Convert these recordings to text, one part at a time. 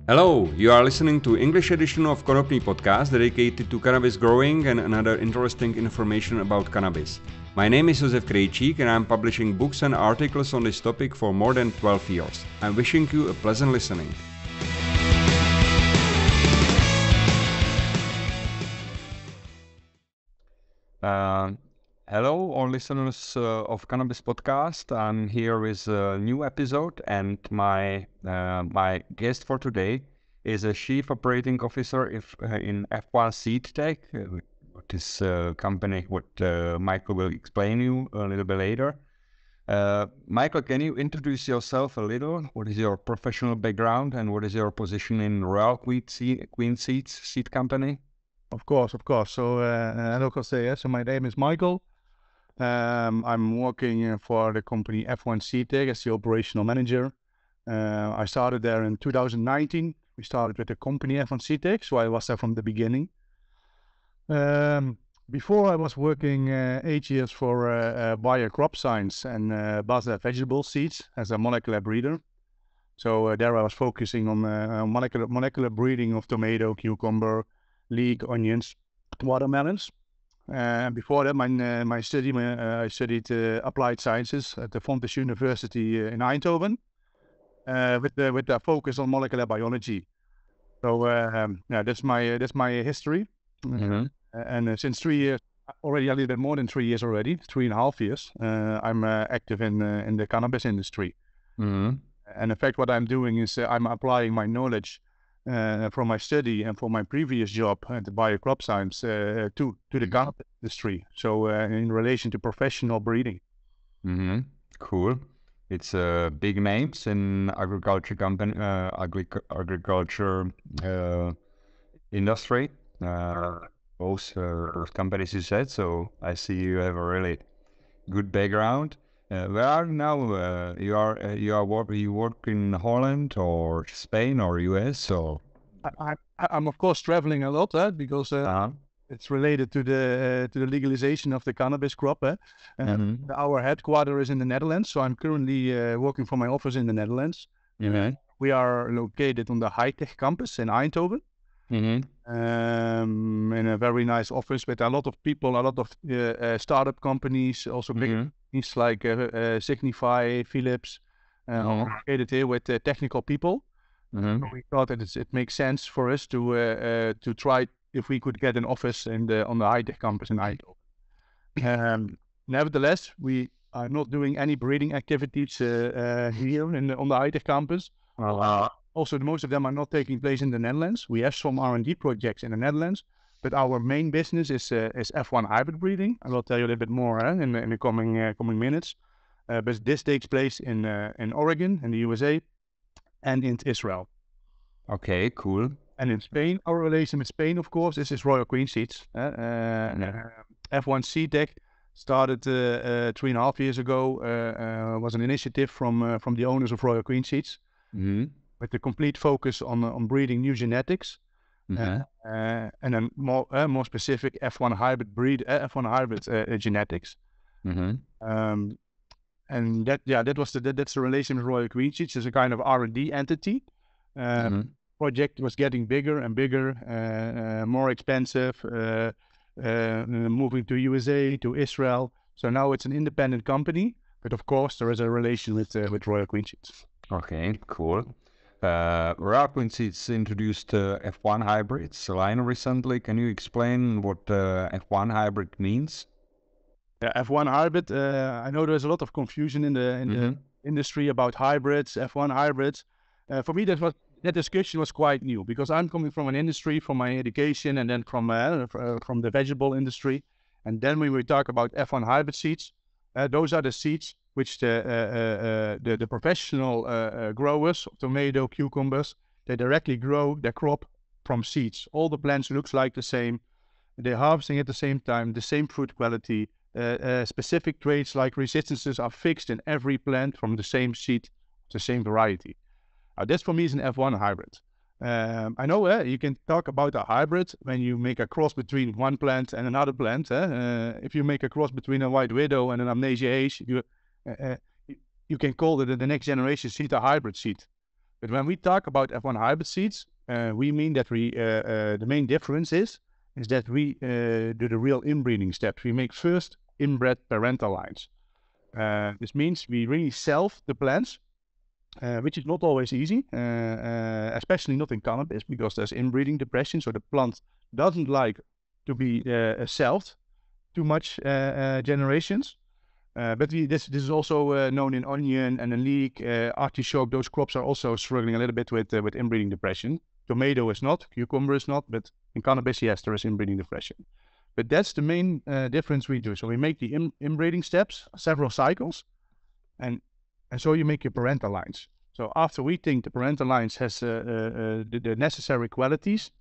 Hello, you are listening to English edition of Konopný podcast dedicated to cannabis growing and another interesting information about cannabis. My name is Josef Krejčík and I'm publishing books and articles on this topic for more than 12 years. I'm wishing you a pleasant listening. Hello, all listeners of Cannabis podcast. I'm here with a new episode, and my guest for today is a chief operating officer in F1 Seed Tech, what is a company what Michael will explain you a little bit later. Michael, can you introduce yourself a little? What is your professional background and what is your position in Royal Queen Seeds Seed Company? Of course. So, hello, Jose. So my name is Michael. I'm working for the company F1 Seed Tech as the operational manager. I started there in 2019. We started with the company F1 Seed Tech, so I was there from the beginning. Before I was working 8 years for Bayer Crop Science and Basel Vegetable Seeds as a molecular breeder. So there I was focusing on molecular breeding of tomato, cucumber, leek, onions, watermelons. Before that, I studied applied sciences at the Fontys University in Eindhoven, with the focus on molecular biology. So that's my history. Mm-hmm. And since 3 years, already a little bit more than 3 years already, 3.5 years, I'm active in the cannabis industry. Mm-hmm. And in fact, what I'm doing is I'm applying my knowledge from my study and from my previous job at the Bayer Crop Science to the cannabis industry. So in relation to professional breeding. Mm-hmm. Cool. It's big names in agriculture company, agriculture industry. Both companies you said. So I see you have a really good background. Where are you now? You work in Holland or Spain or US or? I'm of course traveling a lot because it's related to the legalization of the cannabis crop. Mm-hmm. Our headquarters is in the Netherlands, so I'm currently working from my office in the Netherlands. Mm-hmm. We are located on the high-tech campus in Eindhoven. Mm-hmm. In a very nice office with a lot of people, a lot of startup companies, also big companies like Signify, Philips, all located here with technical people. Mm-hmm. So we thought that it makes sense for us to try if we could get an office on the high-tech campus in Eindhoven. Nevertheless, we are not doing any breeding activities here on the high-tech campus. Also, most of them are not taking place in the Netherlands. We have some R&D projects in the Netherlands, but our main business is F1 hybrid breeding. I will tell you a little bit more in the coming minutes. But this takes place in Oregon, in the USA, and in Israel. Okay, cool. And in Spain, our relation with Spain, of course, is Royal Queen Seeds. F1 Seed Tech started 3.5 years ago. Was an initiative from the owners of Royal Queen Seeds. Mm-hmm. With the complete focus on breeding new genetics, and then more specific F1 hybrid genetics. Mm-hmm. And that's the relation with Royal Queen Seeds as a kind of R&D entity. Project was getting bigger and bigger, more expensive, moving to USA, to Israel. So now it's an independent company, but of course there is a relation with Royal Queen Seeds. Okay, cool. Royal Queen Seeds introduced F1 hybrids line recently. Can you explain what F1 hybrid means? Yeah, F1 hybrid. I know there's a lot of confusion in the industry about hybrids, F1 hybrids. For me, that discussion was quite new because I'm coming from an industry, from my education, and then from the vegetable industry. And then when we talk about F1 hybrid seeds, those are the seeds which the professional growers of tomato, cucumbers, they directly grow their crop from seeds. All the plants looks like the same. They're harvesting at the same time, the same fruit quality. Specific traits like resistances are fixed in every plant from the same seed, the same variety. This for me is an F1 hybrid. I know you can talk about a hybrid when you make a cross between one plant and another plant. If you make a cross between a White Widow and an Amnesia Haze, you can call it the next generation seed a hybrid seed. But when we talk about F1 hybrid seeds, we mean that the main difference is that we do the real inbreeding steps. We make first inbred parental lines. This means we really self the plants, which is not always easy, especially not in cannabis, because there's inbreeding depression. So the plant doesn't like to be selved too much generations. But this is also known in onion and in leek, artichoke. Those crops are also struggling a little bit with inbreeding depression. Tomato is not, cucumber is not, but in cannabis, yes, there is inbreeding depression. But that's the main difference we do. So we make the inbreeding steps, several cycles, and so you make your parental lines. So after we think the parental lines has the necessary qualities,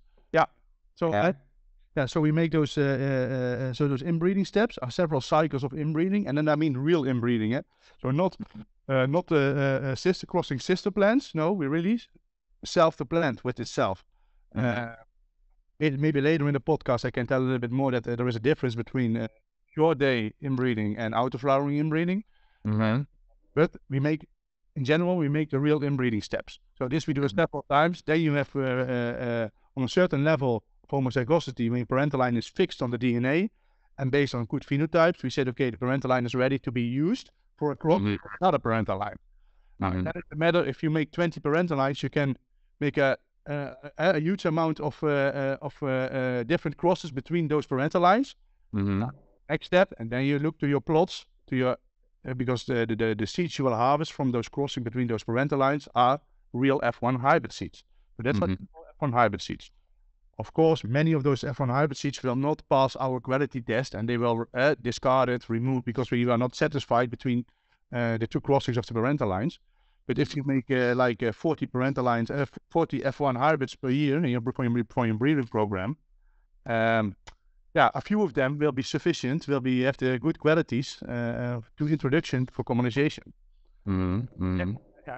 so we make those those inbreeding steps are several cycles of inbreeding, and then I mean real inbreeding. So not sister crossing sister plants. No, we really self the plant with itself. Maybe later in the podcast I can tell a little bit more that there is a difference between short day inbreeding and auto-flowering inbreeding. But in general, we make the real inbreeding steps. So this we do several times. Then you have on a certain level of homozygosity, when parental line is fixed on the DNA and based on good phenotypes, we said, okay, the parental line is ready to be used for a crop, not a parental line. It doesn't matter if you make 20 parental lines, you can make a huge amount of different crosses between those parental lines. Next step, and then you look to your plots, because the seeds you will harvest from those crossing between those parental lines are real F1 hybrid seeds. So that's what we call F1 hybrid seeds. Of course, many of those F1 hybrid seeds will not pass our quality test, and they will discard it, remove, because we are not satisfied between the two crossings of the parental lines. But if you make 40 parental lines, 40 F1 hybrids per year in your breeding program, a few of them will be sufficient, have the good qualities to introduction for commercialization.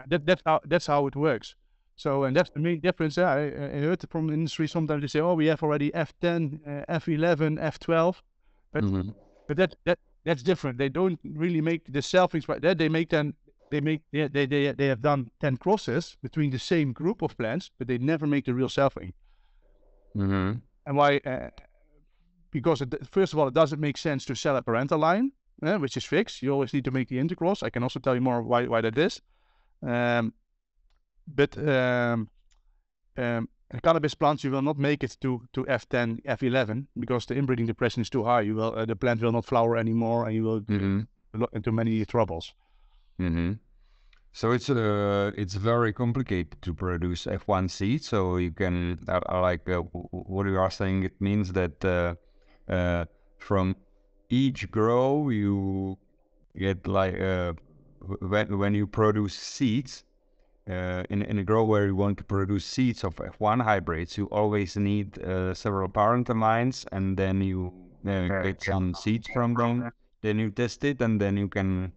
That's how it works. So, and that's the main difference. I heard from the industry sometimes they say, "Oh, we have already F10, F11, F12," but that's different. They don't really make the selfings like that. They have done 10 crosses between the same group of plants, but they never make the real selfing. And why? Because first of all, it doesn't make sense to sell a parental line, which is fixed. You always need to make the intercross. I can also tell you more why that is. But cannabis plants, you will not make it to F10, F11 because the inbreeding depression is too high. The plant will not flower anymore, and you will get into many troubles. So it's very complicated to produce F1 seeds. So you can what you are saying. It means that from each grow you get when you produce seeds in a grow where you want to produce seeds of F1 hybrids, you always need several parental lines, and then you get some seeds from them. Then you test it, and then you can,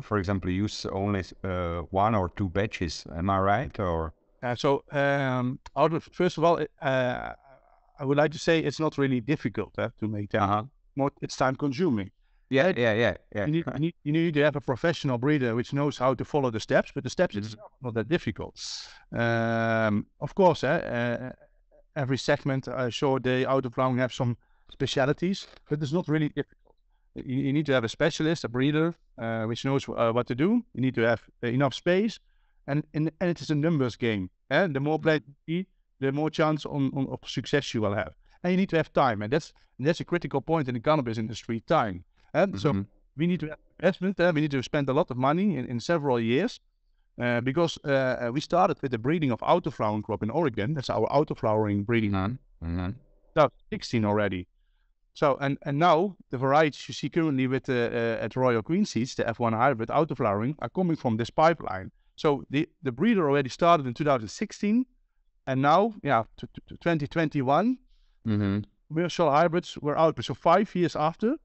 for example, use only 1 or 2 batches. Am I right? Or first of all, I would like to say it's not really difficult to make them. More, it's time consuming. Yeah. You need to have a professional breeder which knows how to follow the steps, but the steps itself are not that difficult. Of course, every segment, short day, auto-flowering have some specialities, but it's not really difficult. You need to have a specialist, a breeder, which knows what to do. You need to have enough space, and it is a numbers game. The more plants you eat, the more chance of success you will have. And you need to have time, and that's a critical point in the cannabis industry, time. So we need to have investment. We need to spend a lot of money in several years, because we started with the breeding of auto-flowering crop in Oregon. That's our auto-flowering breeding. 2016 already. So, and now the varieties you see currently with at Royal Queen Seeds, the F1 hybrid auto-flowering, are coming from this pipeline. So the breeder already started in 2016, and now, to 2021, commercial hybrids were out. So 5 years after,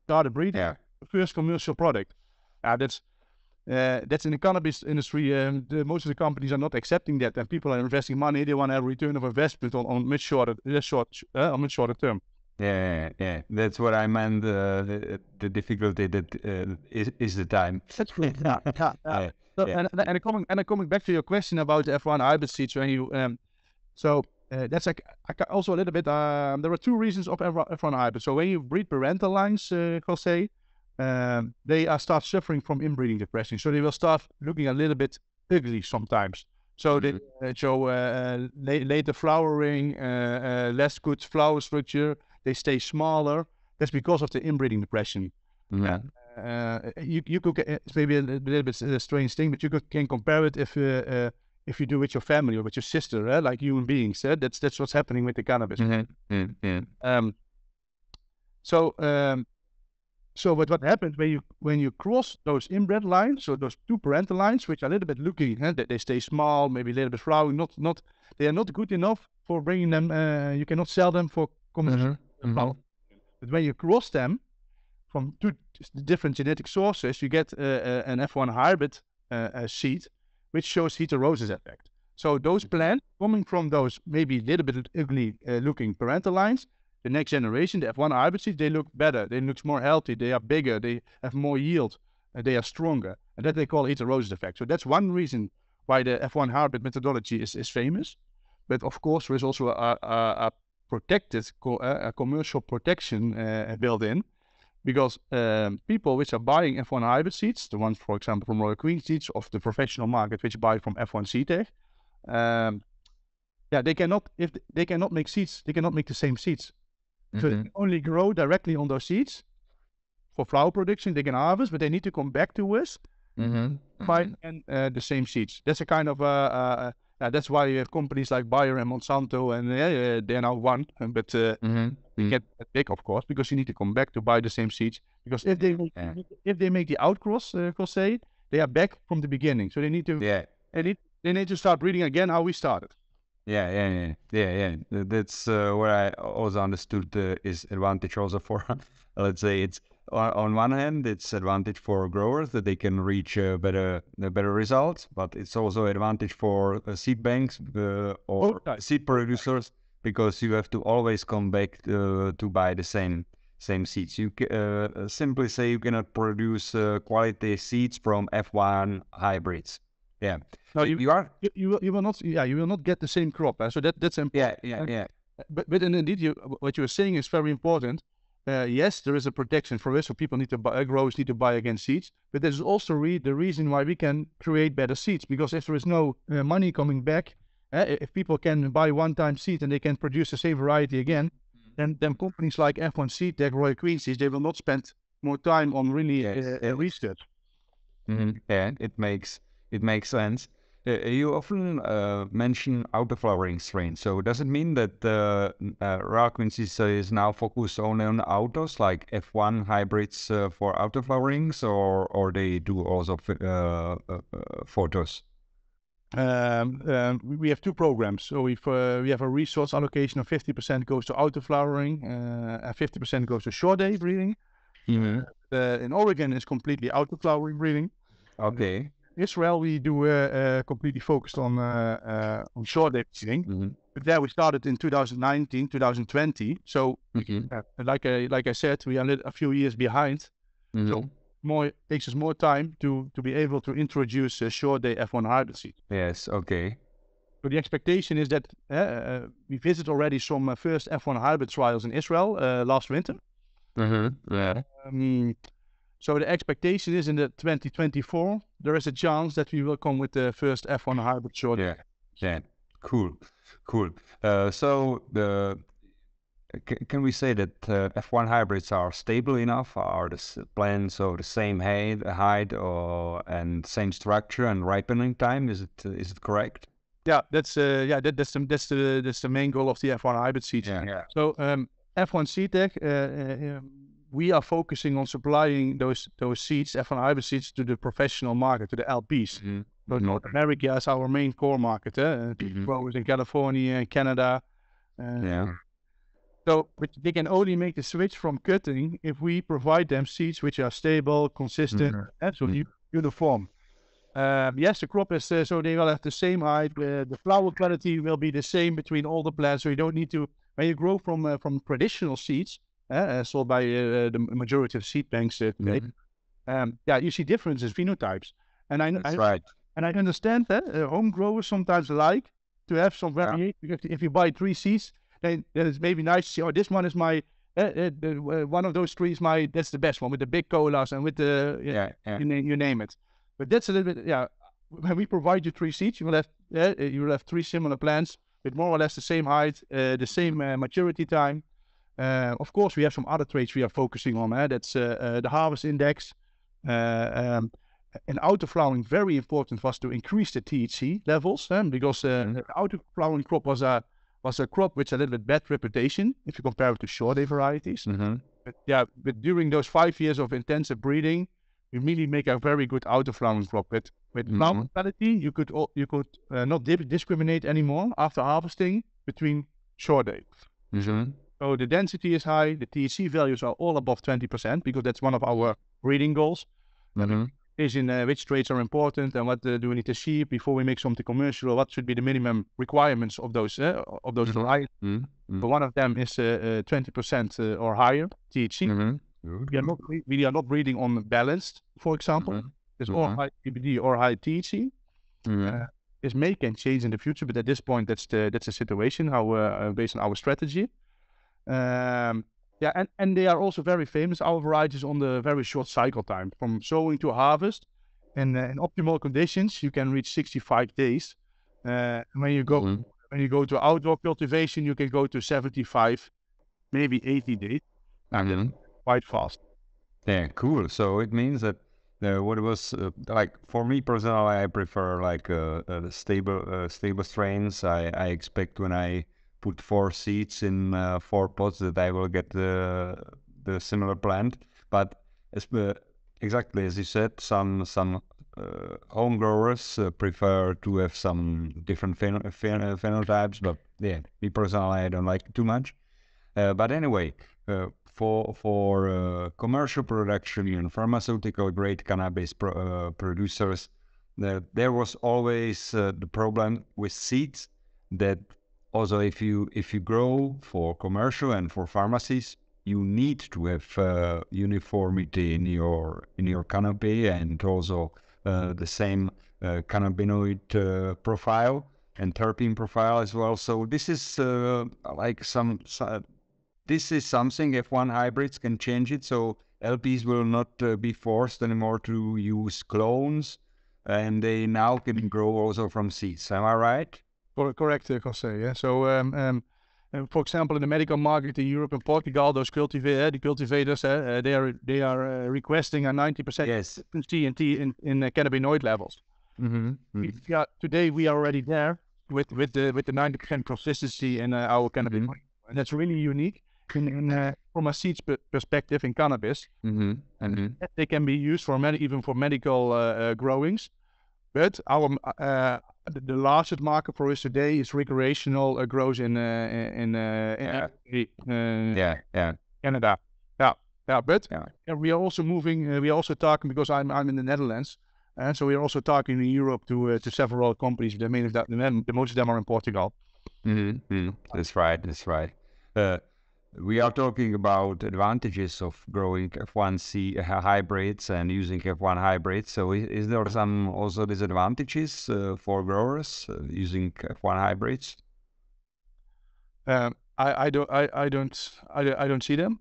started breeding the first commercial product. That's in the cannabis industry. Most of the companies are not accepting that, and people are investing money. They want a return of investment on much shorter term. Yeah. That's what I meant. The difficulty that is the time. So, Yeah. and coming back to your question about the F1 hybrid seeds, when you that's like also a little bit. There are two reasons of F1 hybrid. So when you breed parental lines, Jose, they start suffering from inbreeding depression. So they will start looking a little bit ugly sometimes. So they show later flowering, less good flower structure. They stay smaller. That's because of the inbreeding depression. Yeah. You could it's maybe a little bit a strange thing, but can compare it if you do with your family or with your sister, like human beings. That's what's happening with the cannabis. So what happens when you cross those inbred lines, so those two parental lines, which are a little bit looking, they stay small, maybe a little bit flowering, not they are not good enough for bringing them. You cannot sell them for commercial flower. But when you cross them from two different genetic sources, you get an F1 hybrid seed, which shows heterosis effect. So those plants coming from those maybe a little bit ugly looking parental lines, the next generation, the F1 hybrid seeds, they look better, they look more healthy, they are bigger, they have more yield, they are stronger, and that they call heterosis effect. So that's one reason why the F1 hybrid methodology is famous. But of course, there is also a protected a commercial protection built in, because people which are buying F1 hybrid seeds, the ones, for example, from Royal Queen Seeds, of the professional market, which buy from F1 Seed, they cannot make seeds. They cannot make the same seeds. So they can only grow directly on those seeds for flower production. They can harvest, but they need to come back to us find the same seeds. That's a kind of that's why you have companies like Bayer and Monsanto, and they're now one, but they get big, of course, because you need to come back to buy the same seeds. Because if they make the outcross, Jose, they are back from the beginning. So they need to they need to start breeding again how we started. Yeah. That's what I also understood is advantage also for, let's say, it's on one hand, it's advantage for growers that they can reach better results, but it's also advantage for seed banks or seed producers, because you have to always come back to buy the same seeds. You simply say you cannot produce quality seeds from F1 hybrids. Yeah. No, you will not. Yeah, you will not get the same crop. So that's important. Yeah. But indeed, what you are saying is very important. Yes, there is a protection for us, so people need to buy, growers need to buy against seeds. But this is also the reason why we can create better seeds. Because if there is no money coming back, if people can buy one-time seed and they can produce the same variety again, then companies like F1 Seed, Royal Queen Seeds, they will not spend more time on really research. Yeah, it makes sense. You often mention autoflowering strains. So does it mean that Royal Queen Seeds is now focused only on autos, like F1 hybrids for autoflowerings, or they do also photos? We have two programs. So we have a resource allocation of 50% goes to autoflowering, and 50% goes to short day breeding. In Oregon, it's completely autoflowering breeding. Okay. Israel, we do completely focused on short day breeding. But there we started in 2019, 2020. So like I said, we are a few years behind. So takes us more time to be able to introduce short day F1 hybrid seed. Yes. Okay. So the expectation is that we visited already some first F1 hybrid trials in Israel last winter. Yeah. So the expectation is in the 2024, there is a chance that we will come with the first F1 hybrid short. Yeah. Cool. So can we say that F1 hybrids are stable enough? Are the plants of the same height and same structure and ripening time? Is it correct? Yeah, that's the main goal of the F1 hybrid seed. Yeah. So F1 Seed Tech, we are focusing on supplying those seeds, F1 hybrid seeds, to the professional market, to the LPs. So North America is our main core market. Growers in California and Canada. So they can only make the switch from cutting if we provide them seeds which are stable, consistent, and uniform. Yes, the crop is so they will have the same height. The flower quality will be the same between all the plants. So you don't need to, when you grow from traditional seeds, sold by the majority of seed banks today. You see differences, phenotypes. And That's right. And I understand that home growers sometimes like to have some variation. Because if you buy 3 seeds, then it's maybe nice to see, oh, this one is my one of those trees. That's the best one with the big colas and with the you name it. But that's a little bit When we provide you 3 seeds, you will have 3 similar plants with more or less the same height, the same maturity time. Of course, we have some other traits we are focusing on. That's the harvest index. And auto-flowering, very important, was to increase the THC levels, because the auto-flowering crop was a crop with a little bit bad reputation if you compare it to short-day varieties. But during those 5 years of intensive breeding, we really make a very good auto-flowering crop. With flower mortality, you could not discriminate anymore after harvesting between short-day. So the density is high, the THC values are all above 20% because that's one of our breeding goals. Is in which traits are important and what do we need to achieve before we make something commercial, or what should be the minimum requirements of those varieties. But one of them is 20% or higher THC. We are not breeding on balanced, for example. There's or high CBD or high THC. This may can change in the future, but at this point, that's the situation. How based on our strategy. And they are also very famous, our varieties, on the very short cycle time. From sowing to harvest, and in optimal conditions, you can reach 65 days. When you go to outdoor cultivation, you can go to 75, maybe 80 days. Quite fast. Yeah, cool. So it means that what it was like for me personally, I prefer like stable strains. I expect when I put 4 seeds in 4 pots that I will get the similar plant. But exactly as you said, some home growers prefer to have some different phenotypes. But yeah, me personally, I don't like it too much. But anyway, for commercial production and pharmaceutical grade cannabis producers, there was always the problem with seeds that also if you grow for commercial and for pharmacies, you need to have uniformity in your canopy and also the same cannabinoid profile and terpene profile as well. So this is like this is something F1 hybrids can change it. So LPs will not be forced anymore to use clones, and they now can grow also from seeds. Am I right? Correct, Jose. Yeah. So, for example, in the medical market in Europe and Portugal, those the cultivators, they are requesting a 90% efficiency in cannabinoid levels. Today we are already there with the 90% consistency in our cannabinoid, and that's really unique from a seeds perspective in cannabis. They can be used for even for medical growings. But the largest market for us today is recreational growth in Canada. But we are also moving. We are also talking, because I'm in the Netherlands, and so we are also talking in Europe to several companies. The most of them are in Portugal. That's right. We are talking about advantages of growing F1C hybrids and using F1 hybrids. So is there some also disadvantages for growers using F1 hybrids? I don't see them.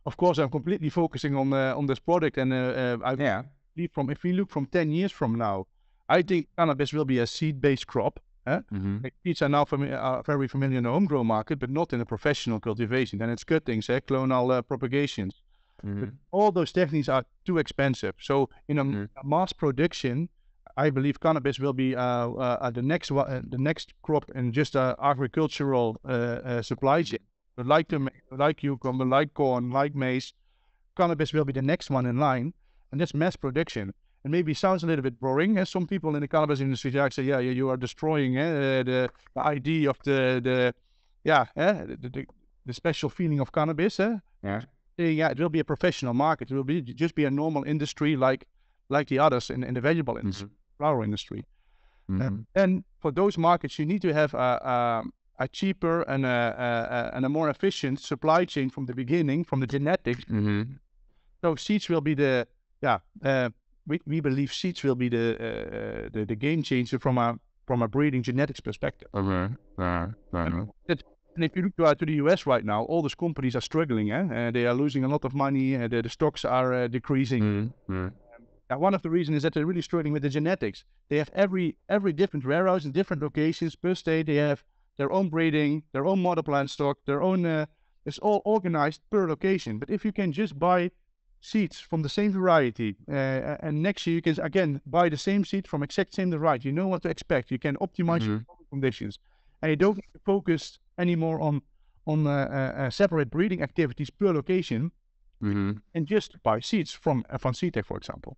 Of course, I'm completely focusing on this product, and if we look from 10 years from now, I think cannabis will be a seed-based crop. Seeds are now very familiar in the home grow market, but not in a professional cultivation. Then it's cuttings, clonal propagations. But all those techniques are too expensive. So in a mass production, I believe cannabis will be the next crop in just agricultural supply chain. But like cucumber, like corn, like maize, cannabis will be the next one in line, and that's mass production. And maybe it sounds a little bit boring. Some people in the cannabis industry say, you are destroying the idea of the special feeling of cannabis. It will be a professional market. It will just be a normal industry like the others in the vegetable industry, flower industry. And for those markets, you need to have a cheaper and a more efficient supply chain from the beginning, from the genetics. So seeds will be we believe seeds will be the game changer from a breeding genetics perspective. And if you look to the US right now, all those companies are struggling. They are losing a lot of money. The stocks are decreasing. And one of the reasons is that they're really struggling with the genetics. They have every different warehouse in different locations per state. They have their own breeding, their own mother plant stock, their own. It's all organized per location. But if you can just buy seeds from the same variety, and next year you can again buy the same seed from exact same variety, you know what to expect. You can optimize your conditions, and you don't need to focus anymore on separate breeding activities per location, and just buy seeds from Seedtech, for example.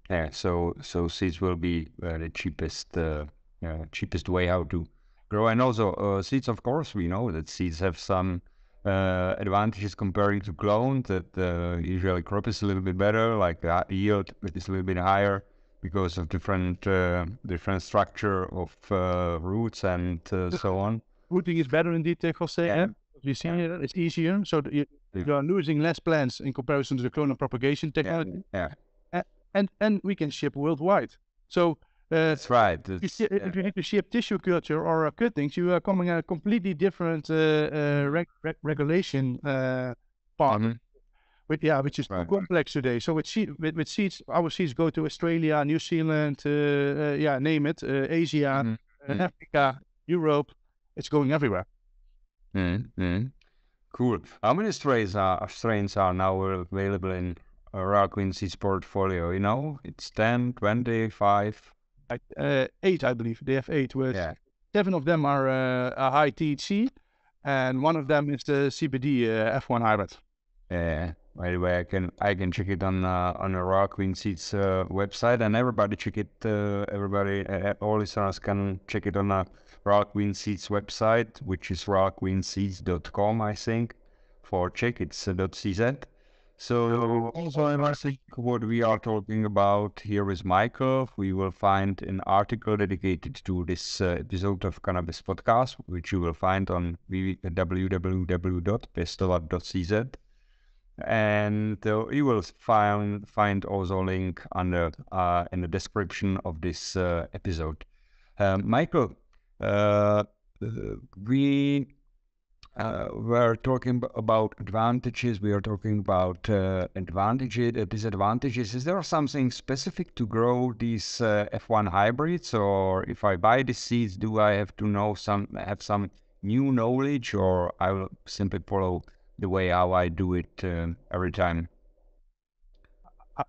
Yeah, so seeds will be the cheapest way how to grow, and also seeds. Of course, we know that seeds have some advantages comparing to clone. That usually crop is a little bit better, like yield is a little bit higher because of different structure of roots and so on. Rooting is better indeed, Jose. Yeah. You see here, it's easier, so you are losing less plants in comparison to the clone and propagation technology. And we can ship worldwide. So that's right. If you need to ship tissue culture or cuttings, you are coming a completely different regulation part. Which is too complex today. So with seeds, our seeds go to Australia, New Zealand, name it, Asia, Africa, Europe. It's going everywhere. Cool. How many strains are now available in Raw Queen Seeds portfolio? You know, it's 10, 20, 5? 8, I believe. They have 8. 7 of them are a high THC, and one of them is the CBD F1 hybrid. Yeah. By the way, I can check it on the Raw Queen Seeds website, and everybody check it. All listeners can check it on the Raw Queen Seeds website, which is rawqueenseeds.com, I think. For Czech, it's .cz. So also, I think what we are talking about here is Maikel. We will find an article dedicated to this episode of Cannabis Podcast, which you will find on www.bestseller.cz. And you will find also a link under in the description of this episode. Maikel, we were talking about advantages. We are talking about disadvantages. Is there something specific to grow these F1 hybrids, or if I buy the seeds, do I have to have some new knowledge, or I will simply follow the way how I do it every time?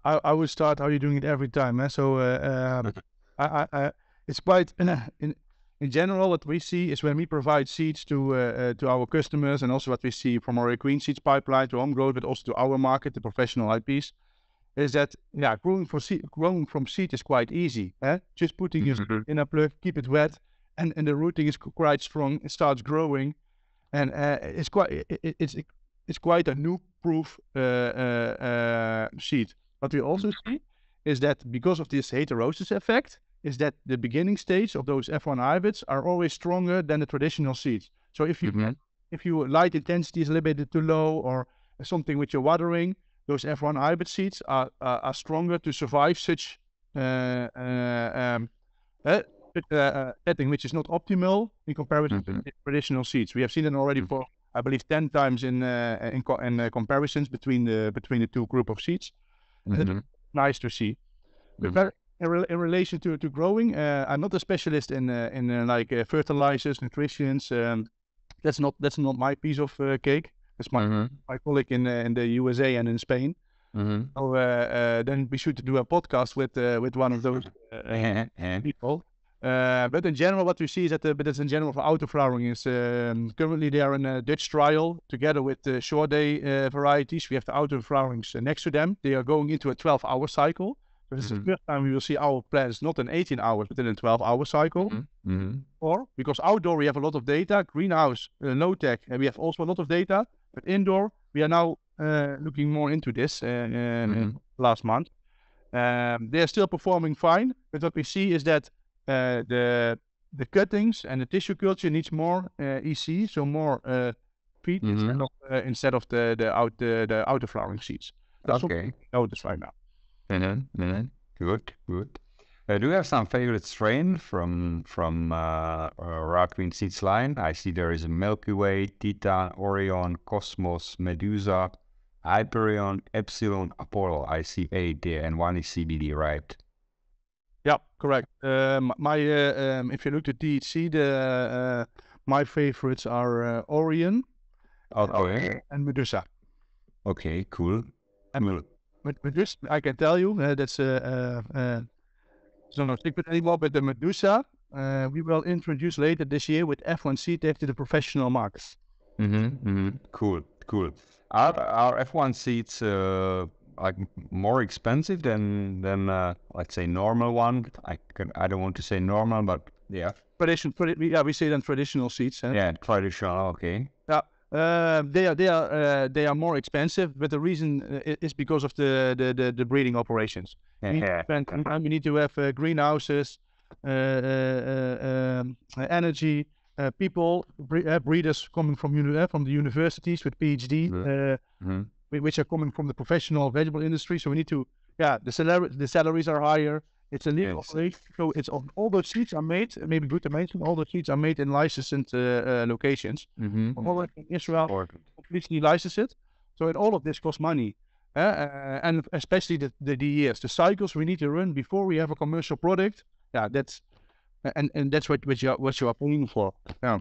I would start how you're doing it every time. So it's quite in general, what we see is when we provide seeds to our customers, and also what we see from our Queen Seeds pipeline to home growth, but also to our market, the professional IPs, is that growing from seed is quite easy. Just putting your seed in a plug, keep it wet, and the rooting is quite strong. It starts growing, and it's quite a new-proof seed. What we also see is that because of this heterosis effect, is that the beginning stage of those F1 hybrids are always stronger than the traditional seeds. So if you light intensity is a little bit too low, or something with your watering, those F1 hybrid seeds are stronger to survive such setting, which is not optimal in comparison to traditional seeds. We have seen it already for, I believe, 10 times in comparisons between the two group of seeds. It's nice to see. But in relation to growing, I'm not a specialist in fertilizers, nutritions. That's not my piece of cake. That's my colleague in the USA and in Spain. So then we should do a podcast with one of those people. But in general, what we see is that but it's in general for autoflowering is currently they are in a Dutch trial together with the short day varieties. We have the autoflowerings next to them. They are going into a 12-hour cycle. So this is the first time we will see our plants not in 18 hours, but in a 12-hour cycle. Or because outdoor we have a lot of data, greenhouse, low tech, and we have also a lot of data. But indoor we are now looking more into this last month. They are still performing fine, but what we see is that the cuttings and the tissue culture needs more EC, so more feed instead of the autoflowering seeds. That's what we notice right now. Good, good. Do you have some favorite strain from Ragweed Seeds line? I see there is a Milky Way, Titan, Orion, Cosmos, Medusa, Hyperion, Epsilon, Apollo. I see 8 there, and one is CBD, right? Yeah, correct. If you look at THC, my favorites are Orion and Medusa. Okay, cool. And Medusa, I can tell you, that's it's not a secret anymore, but the Medusa, we will introduce later this year with F1 seed to the professional markets. Cool, cool. Are F1 seeds like more expensive than let's say normal one? I don't want to say normal, but yeah. We say then traditional seeds. Yeah, traditional. Okay. Yeah. They are more expensive, but the reason is because of the breeding operations. We need to have greenhouses, energy, people, breeders coming from the universities with PhD, which are coming from the professional vegetable industry. So we need to, the salaries are higher. It's a legal operation. So it's all those seeds are made. Maybe good to mention, all those seeds are made in licensed locations. All in Israel, completely licensed. So all of this costs money, and especially the years, the cycles we need to run before we have a commercial product. Yeah, that's what you are paying for. Yeah.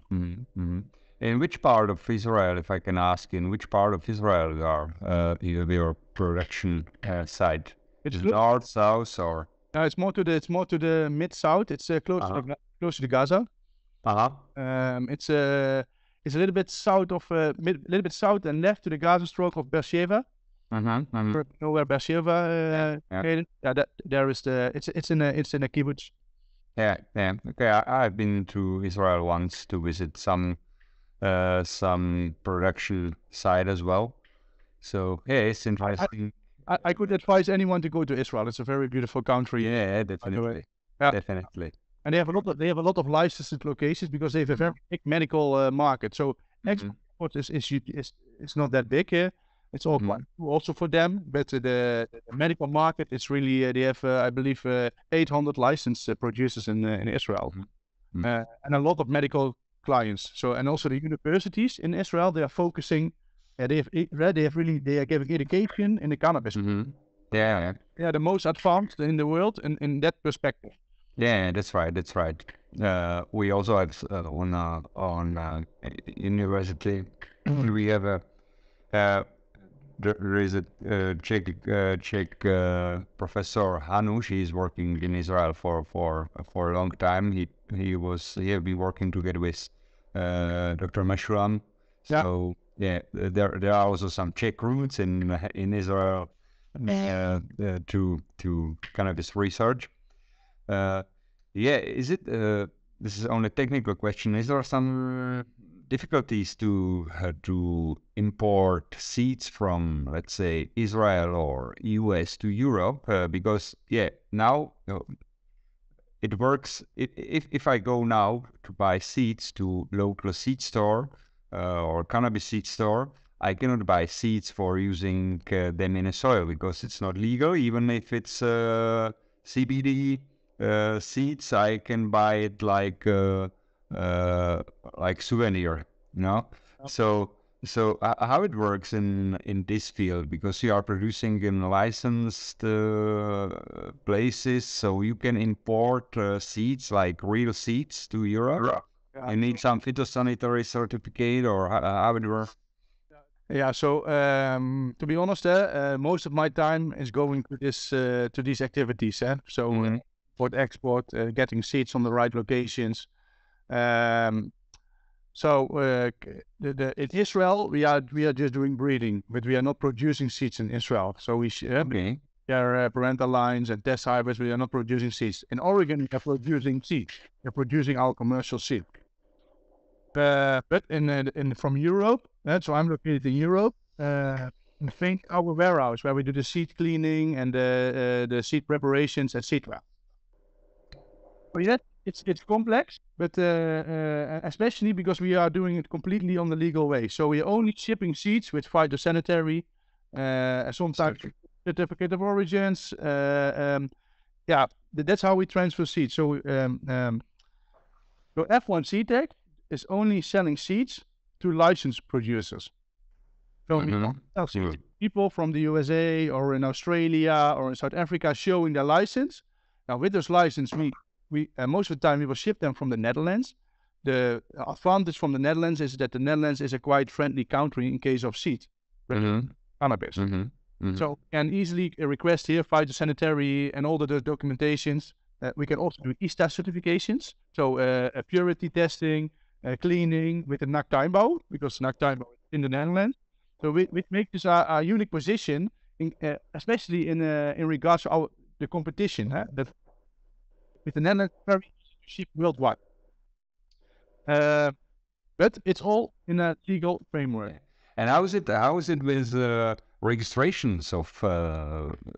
In which part of Israel, if I can ask, in which part of Israel you are your production site? It's north, south, or? It's more to the mid south. It's close to the Gaza. It's a little bit south of little bit south and left to the Gaza stroke of Beersheba. You know where Beersheba? There is it's in a kibbutz. Yeah. Okay, I've been to Israel once to visit some production site as well. So yeah, it's interesting. I could advise anyone to go to Israel. It's a very beautiful country. Yeah, definitely. Definitely. And they have a lot of licensed locations because they have a very big medical market. So export is not that big here. It's all quite also for them, but the medical market it's really they have I believe 800 licensed producers in Israel, and a lot of medical clients. So and also the universities in Israel they are focusing. They are giving education in the cannabis. Yeah, the most advanced in the world in that perspective. Yeah, that's right. We also have on university. We have there is a Czech professor Hanu. He's working in Israel for a long time. He have been working together with Dr. Meshulam. So yeah, there are also some Czech roots in Israel to cannabis research. Is it? This is only a technical question. Is there some difficulties to import seeds from, let's say, Israel or US to Europe? Because now it works. If I go now to buy seeds to local seed store or cannabis seed store, I cannot buy seeds for using them in a soil because it's not legal. Even if it's CBD seeds, I can buy it like souvenir, you know. So how it works in this field, because you are producing in licensed places, so you can import seeds like real seeds to Europe. You need some phytosanitary certificate, or how it works? Yeah, so to be honest, most of my time is going to these activities. So export, getting seeds on the right locations. In Israel, we are just doing breeding, but we are not producing seeds in Israel. So we there are parental lines and test hybrids. We are not producing seeds. In Oregon, we are producing seeds. We're producing our commercial seed. But from Europe, so I'm located in Europe. I think our warehouse where we do the seed cleaning and the seed preparations, etc. But yeah, it's complex, but especially because we are doing it completely on the legal way. So we are only shipping seeds with phytosanitary. Sometimes certificate of origins. Yeah, that's how we transfer seeds. So F1 Seed Tech is only selling seeds to licensed producers. So people from the USA or in Australia or in South Africa showing their license. Now with this license, we most of the time we will ship them from the Netherlands. The advantage from the Netherlands is that the Netherlands is a quite friendly country in case of seed cannabis. So can easily request here phytosanitary and all the documentations. We can also do ISTA certifications, so purity testing, cleaning with the Nachttuinbouw, because Nachttuinbouw is in the Netherlands. So we make this a unique position, especially in regards to the competition. That with the Netherlands, very easy to ship worldwide. But it's all in a legal framework. And how is it with registrations of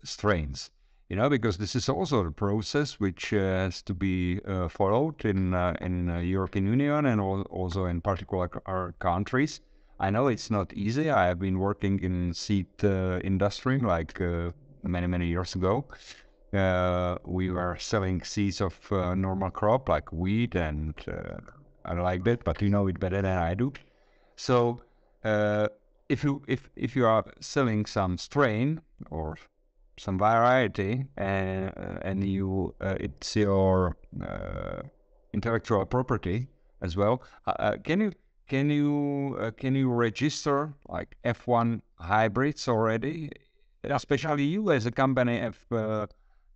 strains? You know, because this is also a process which has to be followed in European Union and also in particular our countries. I know it's not easy. I have been working in seed industry like many years ago. We were selling seeds of normal crop like wheat, and I like that, but you know it better than I do. So if you are selling some strain or some variety and you it's your intellectual property as well, can you register like F1 hybrids already? Especially you as a company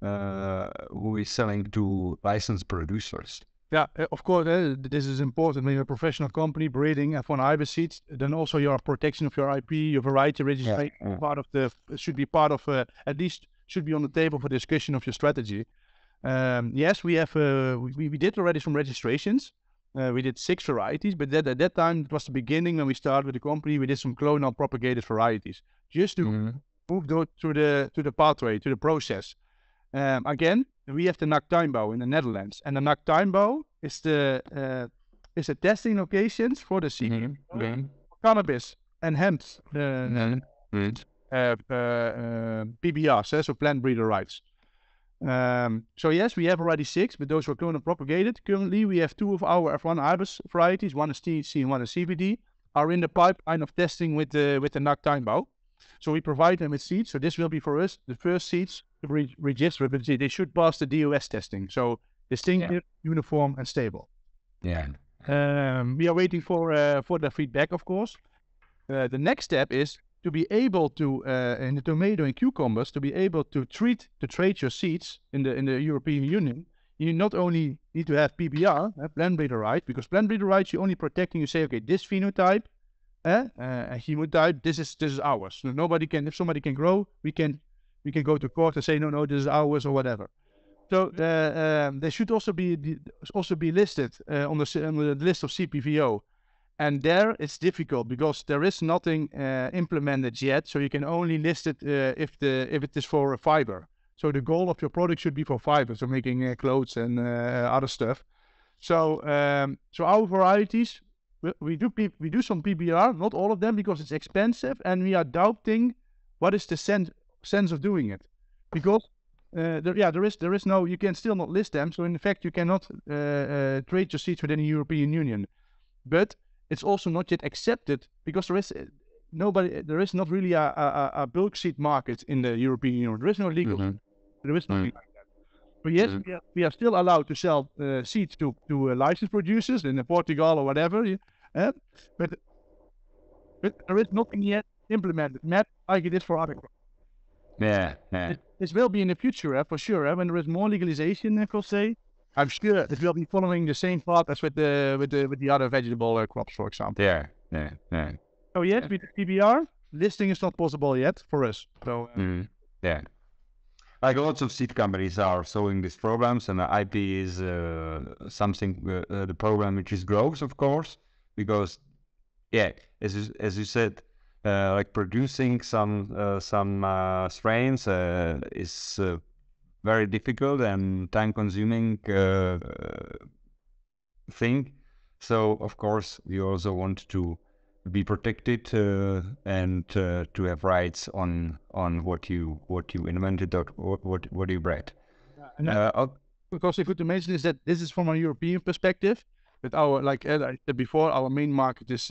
who is selling to licensed producers. Yeah, of course, this is important. When you're a professional company breeding F1 hybrid seeds, then also your protection of your IP, your variety registration, should be part of at least should be on the table for discussion of your strategy. Yes, we have we did already some registrations. We did 6 varieties, but at that time it was the beginning when we started with the company. We did some clonal propagated varieties just to move through the pathway, to the process. Again, we have the Nachttuinbouw in the Netherlands, and the Nachttuinbouw is the testing locations for the seed, cannabis and hemp, PBRs, so plant breeder rights. So yes, we have already 6, but those were clonal propagated. Currently, we have 2 of our F1 hybrid varieties, one is THC and one is CBD, are in the pipeline of testing with the Nachttuinbouw. So we provide them with seeds. So this will be for us the first seeds to register, but they should pass the DOS testing. So distinctive, uniform, and stable. Yeah. We are waiting for the feedback, of course. The next step is to be able to, in the tomato and cucumbers, to be able to trade your seeds in the European Union. You not only need to have PBR, plant breeder right, because plant breeder rights you only protect and you say, okay, this phenotype, chemotype, this is ours. So nobody can, if somebody can grow, we can go to court and say no, this is ours or whatever. So they should also be listed on the list of CPVO, and there it's difficult because there is nothing implemented yet. So you can only list it if it is for a fiber. So the goal of your product should be for fiber, so making clothes and other stuff. So our varieties. We do some PBR, not all of them because it's expensive, and we are doubting what is the sense of doing it, because there is no, you can still not list them. So in fact, you cannot trade your seeds within the European Union, but it's also not yet accepted because there is not really a bulk seed market in the European Union. There is no legal, there is nothing like that. But yes, we are still allowed to sell seeds to licensed producers in Portugal or whatever. But there is nothing yet implemented, like it is for other crops. Yeah. This will be in the future, for sure. When there is more legalization, per se, I'm sure it will be following the same path as with the other vegetable crops, for example. Yeah. So yes, with PBR, listing is not possible yet for us. So yeah. Like lots of seed companies are solving these problems, and the IP is something the problem which is grows, of course, because as you said, like producing some strains is very difficult and time-consuming thing. So of course we also want to be protected and to have rights on what you invented or what you bred. Because if to mention is that this is from a European perspective, but our like I said before, our main market is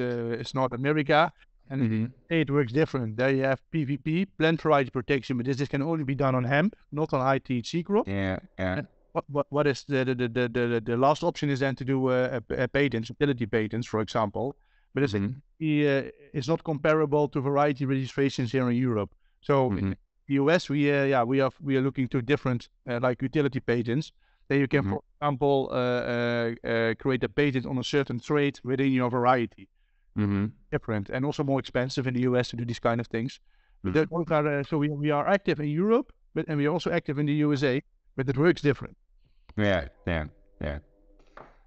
North America, and it works different. There you have PVP, plant variety protection, but this can only be done on hemp, not on ITHC crop. Yeah. And what is the last option is then to do a patents, utility patents, for example, but it's not comparable to variety registrations here in Europe. So in the US, we are looking to different like utility patents. Then you can, for example, create a patent on a certain trait within your variety. Different and also more expensive in the US to do these kind of things. But so we are active in Europe, and we are also active in the USA, but it works different. Yeah.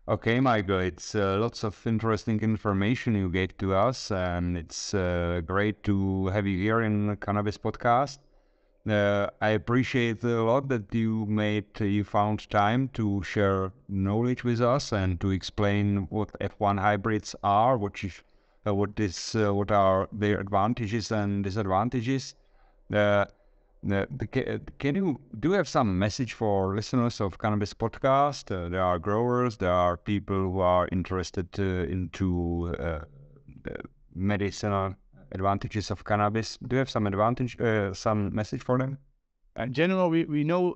Okay, Michael, it's lots of interesting information you gave to us, and it's great to have you here in the Cannabis podcast. I appreciate a lot that you found time to share knowledge with us and to explain what F1 hybrids are, what are their advantages and disadvantages. Do you have some message for listeners of Cannabis podcast? There are growers, there are people who are interested into the medicinal advantages of cannabis. Do you have some message for them? In general, we know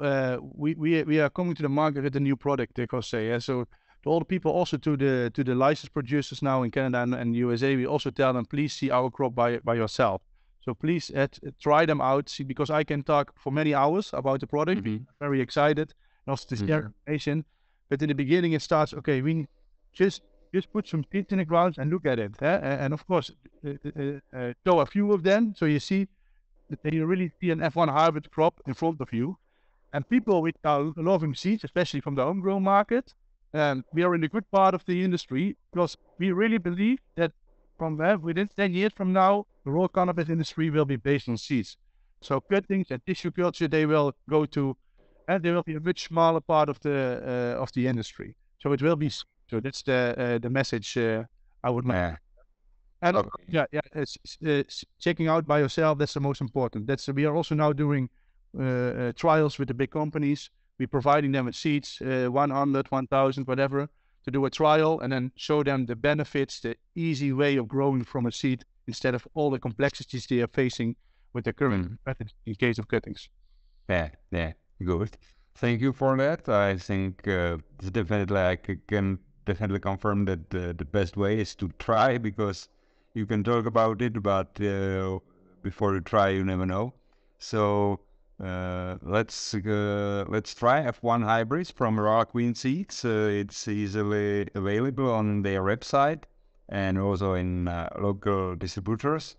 we are coming to the market with a new product, Jose. So to all the people, also to the license producers now in Canada and USA, we also tell them, please see our crop by yourself. So please try them out, see, because I can talk for many hours about the product. I'm very excited, and also to share information. But in the beginning, it starts, okay, we just put some seeds in the ground and look at it. And of course, show a few of them, so you see that you really see an F1 hybrid crop in front of you. And people which are loving seeds, especially from the homegrown market, we are in the good part of the industry, because we really believe that from within 10 years from now, the raw cannabis industry will be based on seeds. So cuttings and tissue culture, they will go to, and they will be a much smaller part of the industry. So it will be. So that's the message I would make. And checking out by yourself, that's the most important. We are also now doing trials with the big companies. We're providing them with seeds, 100, 1,000, whatever, to do a trial and then show them the benefits, the easy way of growing from a seed instead of all the complexities they are facing with the current methods in case of cuttings. Yeah, good. Thank you for that. I think it's definitely, I can definitely confirm that the best way is to try, because you can talk about it, but before you try, you never know. So let's try F1 hybrids from Raw Queen Seeds. It's easily available on their website and also in local distributors.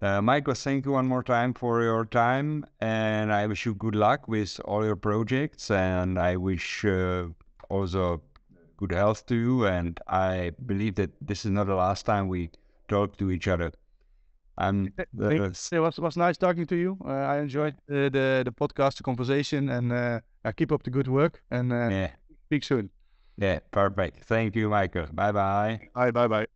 Michael, thank you one more time for your time, and I wish you good luck with all your projects, and I wish also good health to you, and I believe that this is not the last time we talk to each other. It was nice talking to you. I enjoyed the podcast, the conversation, and I keep up the good work, and speak soon. Yeah, perfect. Thank you, Michael. Bye-bye. Bye.